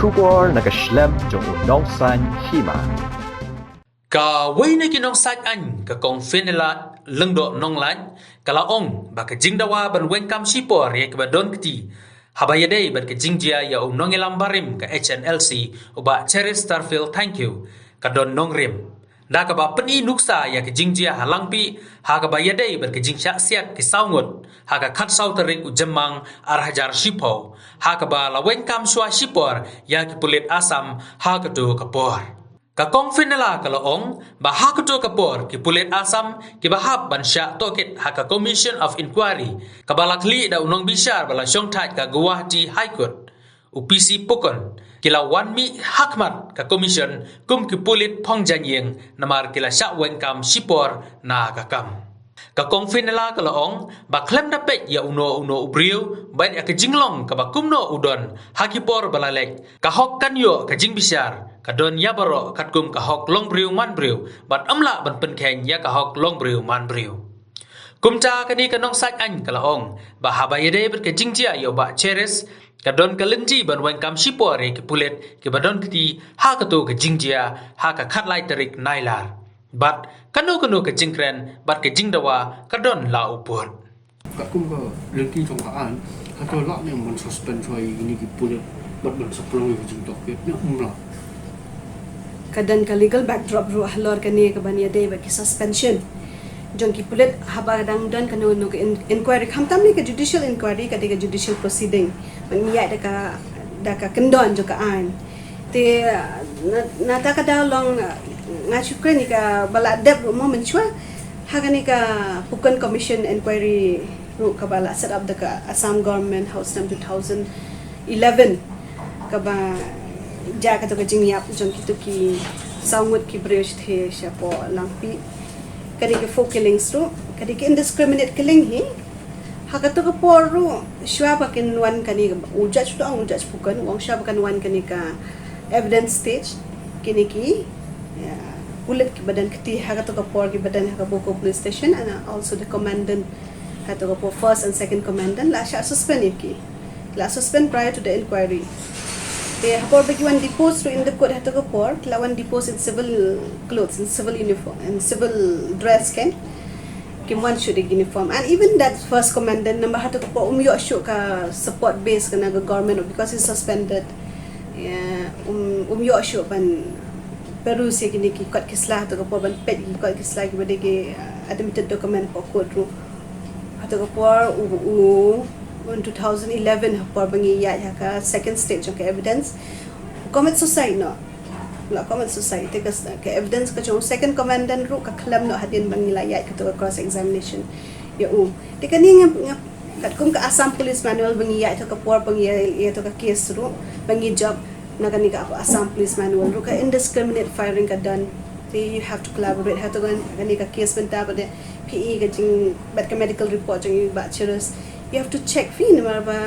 Shipor nakaslem jong Nuksa Hima. Ka Weng kinong sat an ka kong Fenela lengdo nong lan kala ong ba ka jingdawa ban Weng kam Shipor ya ka don kti habayade ban ka Jingjia ya nong elam barim ka HNLC uba Cheris Starfield thank you ka don nong rim da ka ba Pyni Nuksa ya ka Jingjia Langpih ha ka bayade ban ka Jingjia siat ki saungut ha ka khat sau tarik ujemang arhajar Shipor ha ka ba la Weng kam shwa Shipor ya ki Pulit Asam ha ka tu ka por ka kong Fenela ka laong ba ha ka tu ka por ki Pulit Asam ki bahab ban sya toket ha ka Commission of Inquiry ka balakli da unong bishar bala syong tat ka Guwahati High Court UPC pukon kila wan mi hakmat ka commission kum ki Pulit phong janyeng namar kila sya Weng kam Shipor na ka kam ka kong Fenela ka laong ba klem da pet ya uno ubriu ban ya ka jinglong ka ba kumno udon hakipor balalek ka hok kan yo ka jing bishar ka don ya baro kat kum ka hok long briu man briu bat amla ban pen kheng ya ka hok long briu man briu kumcha kani ka nong sat an ka laong ba habayade bet ka Jingjia yo ba Cheris ka don ka lengji ban Weng kam Shipor ki Pulit ki badon kti ha ka tu ka Jingjia ha ka khat lai tarik nailar bat kanu ka jingkren bat ka jingdawa ka don la upur ka kum ka lengki trong ka an ha to la ne mon suspend choi ini ki Pulit bat ban saplong ki jing toket ne umla kadan ka legal backdrop ru halor kani ka bania day ba ki suspension jong ki Pulit haba dang dan kanu no inquiry khamtam ni ka judicial inquiry ka de judicial proceeding man ya da ka kendon jo ka an te na ta ka da long nga chukre ni ka bala deb mo menchwa ha kani ka pukan commission inquiry ru ka bala set up the ka Assam government house number 2011 ka ba ja ka to ka jingyap jong ki to ki saungut ki bresh the Shipor Langpih kadi ke folk killings ru kadi ke indiscriminate killing hi haka to ka por ru shwa ba kin wan kani ujaj to ang ujaj pukan wang shwa ba kan wan kani ka evidence stage kini ki Pulit ki badan kti haka to ka por ki badan haka Boko police station and also the commandant haka to ka por first and second commandant la sha suspend ki la suspend prior to the inquiry they hapor bagi one deposed in the court haka to ka por la one deposed in civil clothes in civil uniform and civil dress can kimwan should uniform and even that first commandant number haka to ka por umyo show ka support base kana government because he's suspended umyo show ban Peru se kini ki kot kislah to ko ban pet ki kot kislah ki bade ke admitted document ko court ru ato ko por u 2011 por bangi ya ka second stage of evidence comment society no la comment society ka evidence ka chung second commandant ru ka claim no hadin bangi la ya ka to cross examination ya te kani nga kat kum ka Assam police manual bangi ya to ka por bangi ya to ka case ru bangi job nagani ka Assam police manual ru ka indiscriminate firing ka done you have to collaborate ha to gani ka case benta ba de PE ka jing bat ka medical report jing ba cheris you have to check fi ni ba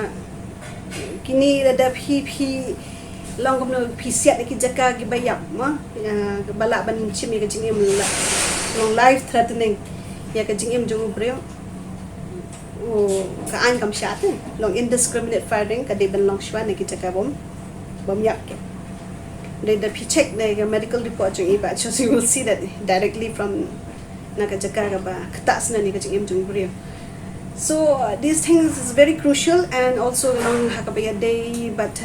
kini da phi long kom no phi siat ki jaka ki bayap ma bala ban chimi ka jing em long life threatening ya ka jing em jung breo ka an kam shat long indiscriminate firing ka de ban long shwa ne ki jaka bom yak they check the medical report jung iba so you will see that directly from nakajaka ba katas na ni ka jing jung brio so these things is very crucial and also long hakabaya day but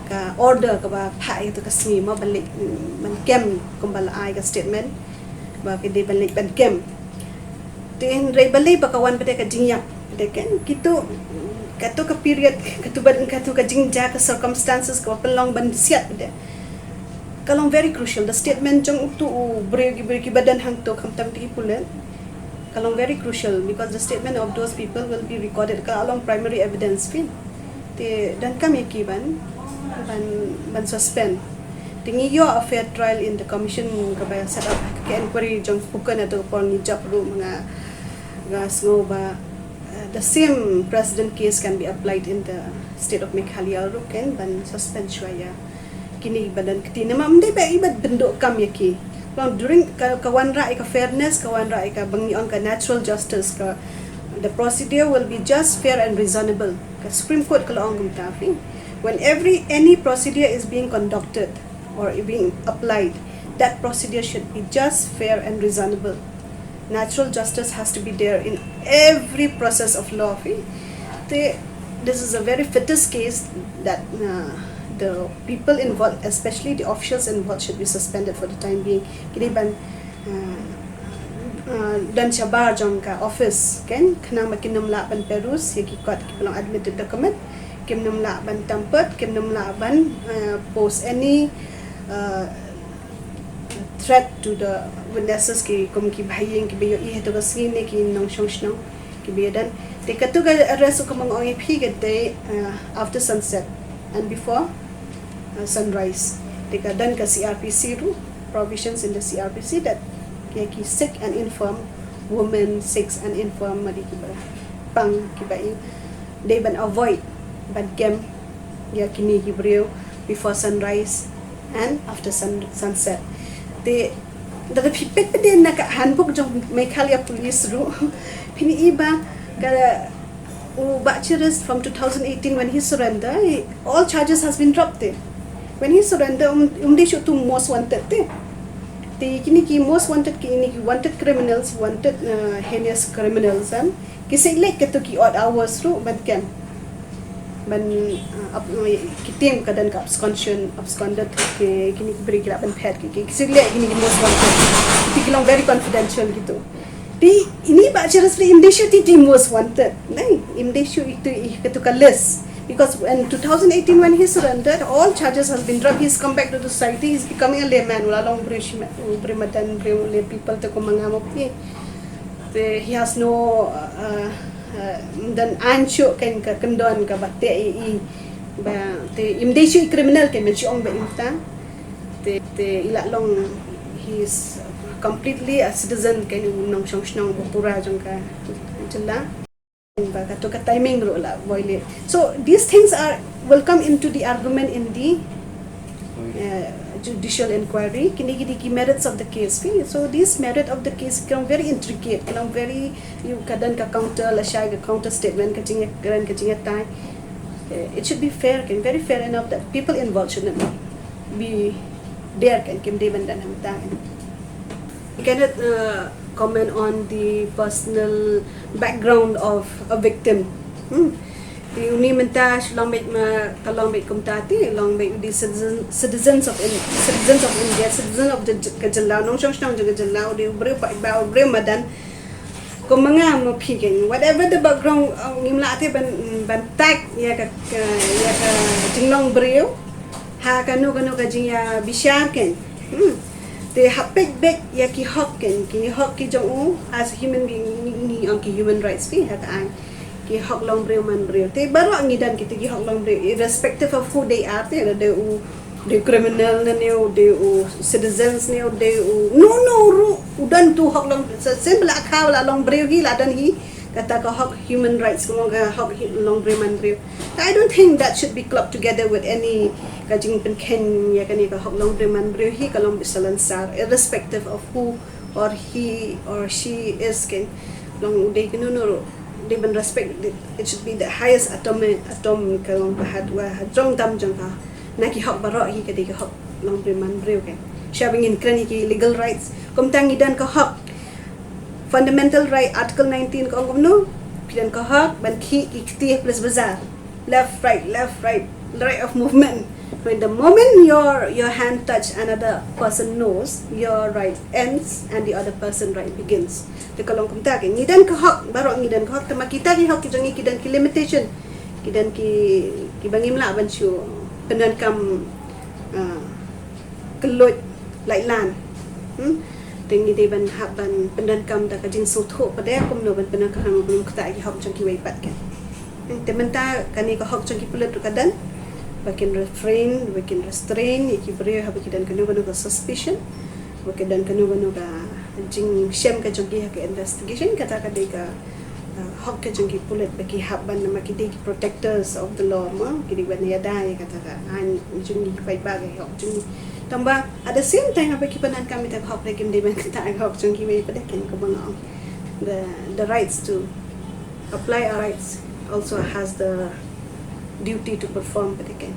ka order ka ba pha to ka smi ma balik man kem kumbala ai ka statement ba ke de balik ban kem tin re balik ba kawan bade ka jingya de kan kito kato ka period katuban kato ka Jingjia ka circumstances ka pelong ban siat de kalong very crucial the statement jong tu bregi badan hang to kam tam ti Pulit kalong very crucial because the statement of those people will be recorded ka along primary evidence fin te dan kami ki ban suspend tingi yo a fair trial in the commission ka ba set up ka inquiry jong pukan ato por ni job ru mga gasgo ba the same precedent case can be applied in the state of Meghalaya ru ken ban suspend shwaya kini badan kiti na mamde ba ibad bendo kam yaki long during kawan ra ka fairness kawan ra ka bangi on ka natural justice ka the procedure will be just fair and reasonable ka Supreme Court ka laong gumtafi When any procedure is being conducted or being applied, that procedure should be just, fair and reasonable. Natural justice has to be there in every process of law. This is a very fittest case that the people involved, especially the officials involved, should be suspended for the time being. Kini ban dan cabar jangka office kan kena makin namla ban perus ya kikot belum admitted document kim namla ban tempat kim namla ban post any threat to the witnesses ki kum ki bhayeng ki beyo I to gasni ne ki nong shongshno ki beyo dan te katu ga arrest ko mang ong phi gate after sunset and before sunrise te ka dan ka CRPC ru provisions in the CRPC that ki sick and infirm women, sick and infirm mari ki ba pang ki ba they ban avoid ban game ya kini ki brio before sunrise and after sunset the pipet din na handbook jong Meghalaya police ru pini iba kada bachelors from 2018 when he surrender all charges has been dropped there when he surrender they should to most wanted there the kini ki most wanted ki ini ki wanted criminals wanted heinous criminals ki select ketu ki odd hours ru ban kan ban kitim kadan ka absconded ke kini ki beri ban pet ki select kini ki most wanted ki kilang very confidential gitu di ini bachelors li imdeshu ti most wanted nai imdeshu itu ketu ka list because in 2018 when he surrendered all charges has been dropped. He's come back to the society, he's becoming a layman wala long brimadan lay people to kumangamo he has no dan ancho kan ka kendon ka batte ba te imdeshu criminal kan mention ba imta te ila long he's completely a citizen kan nong shong pura jong ka jella to timing ro la violate. So these things will come into the argument in the judicial inquiry. Kini ki merits of the case. So this merit of the case become very intricate, very you kadan ka counter la shy counter statement ka jinga tai. It should be fair, very fair enough that people involved should not be there kim deban dan ham tai. You cannot comment on the personal background of a victim. The uni mentas long bit kalong bit kumtati long bit the citizens of India, citizen of the Kajala, nong shong the Kajala, the bre madan kumanga mo piging whatever the background ngimlati ban tag ya ka jinglong breu ha kanu ka jinya bishaken the hapik big ya ki hok ki jong as human being ni ang ki human rights fi hat ang ki hok long breu man breu te baro ang idan ki hok long breu irrespective of who they are the criminal na the citizens no ru udan tu hok long simple akaw la long breu hi la dan hi kata ka hok human rights kung ka hok long breu man breu. I don't think that should be clubbed together with any kajing pen ya kani ka hok long breu man breu hi kalong bisalan sar irrespective of who or he or she is ken long they no they ban respect it should be the highest atom kalong bahad wa jong tam jong ka naki hok baro hi kadi ka hok long breu man breu ken shaving in krani ki legal rights kum tangidan ka hok fundamental right article 19 ko no pidan ka hak ban ki ikti plus bazar left right right of movement when the moment your hand touch another person knows your right ends and the other person right begins te kalong kumta ke ngidan ka hak baro ngidan ka hak tama kita ki hak kidangi kidan ki limitation kidan ki bangim la ban shu penan kam kelot like land tingi de ban haban pendan kam da kajing sotho pada kum no ban pendan ka hang belum kata ki hok changki wei pat kan te menta kani ka hok changki pulit kadan bakin refrain bakin restrain iki beri ha bakin dan kanu banu ka suspicion bakin dan kanu banu ka jing shem ka changki ka investigation kata ka de ka hok ka changki pulit baki haban na makide ki protectors of the law ma kidi ban ya dai kata ka an jing ki pai ba ga hok jing tamba at the same time abaki panan kami tak hok rekim de ben ta hok chungki we pada ken ko bang the rights to apply our rights also has the duty to perform katiken